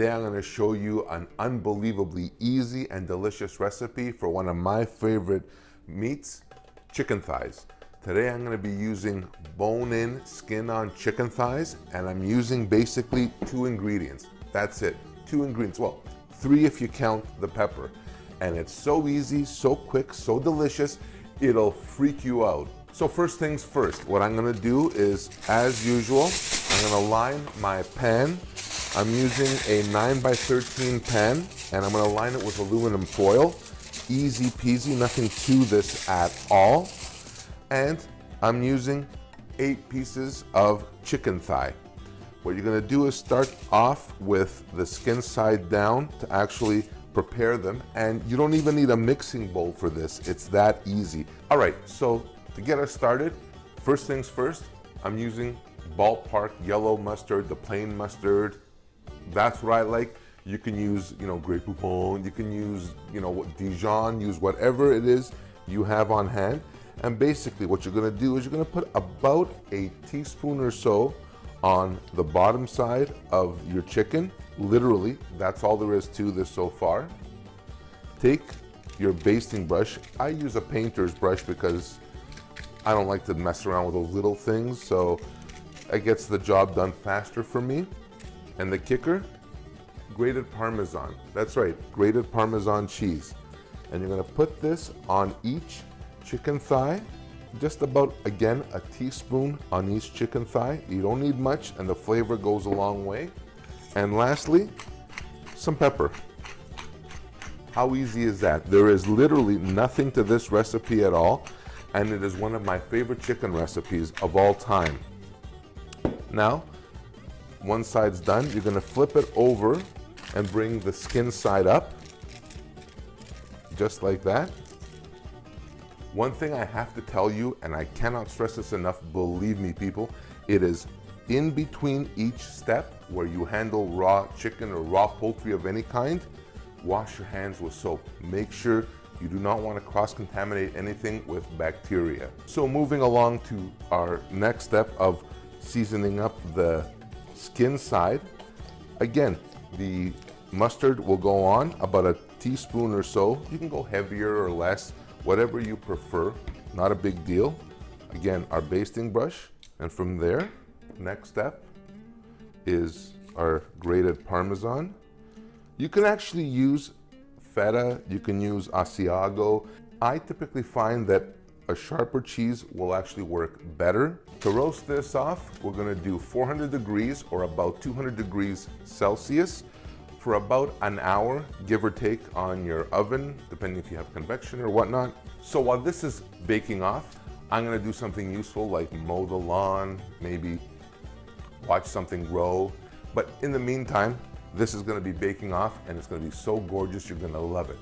Today I'm going to show you an unbelievably easy and delicious recipe for one of my favorite meats, chicken thighs. Today I'm going to be using bone-in, skin-on chicken thighs, and I'm using basically 2 ingredients. That's it, 2 ingredients. Well, 3 if you count the pepper. And it's so easy, so quick, so delicious, it'll freak you out. So first things first, what I'm going to do is, as usual, I'm going to line my pan. I'm using a 9x13 pan, and I'm going to line it with aluminum foil. Easy peasy, nothing to this at all. And I'm using 8 pieces of chicken thigh. What you're going to do is start off with the skin side down to actually prepare them, and you don't even need a mixing bowl for this. It's that easy. All right, so to get us started, first things first, I'm using ballpark yellow mustard, the plain mustard. That's what I like. You can use, Grey Poupon, you can use, Dijon, use whatever it is you have on hand. And basically what you're gonna do is you're gonna put about a teaspoon or so on the bottom side of your chicken. Literally, that's all there is to this so far. Take your basting brush. I use a painter's brush because I don't like to mess around with those little things, so it gets the job done faster for me. And the kicker, grated Parmesan. That's right, grated Parmesan cheese. And you're gonna put this on each chicken thigh, just about, again, a teaspoon on each chicken thigh. You don't need much, and the flavor goes a long way. And lastly, some pepper. How easy is that? There is literally nothing to this recipe at all, and it is one of my favorite chicken recipes of all time. Now, one side's done, you're gonna flip it over and bring the skin side up, just like that. One thing I have to tell you, and I cannot stress this enough, believe me people, it is in between each step where you handle raw chicken or raw poultry of any kind, wash your hands with soap. Make sure you do not want to cross-contaminate anything with bacteria. So moving along to our next step of seasoning up the skin side. Again, the mustard will go on about a teaspoon or so. You can go heavier or less, whatever you prefer, not a big deal. Again, our basting brush, and from there, next step is our grated Parmesan. You can actually use feta, you can use Asiago. I typically find that a sharper cheese will actually work better. To roast this off, we're gonna do 400 degrees or about 200 degrees Celsius for about an hour, give or take, on your oven, depending if you have convection or whatnot. So while this is baking off, I'm gonna do something useful like mow the lawn, maybe watch something grow. But in the meantime, this is gonna be baking off and it's gonna be so gorgeous, you're gonna love it.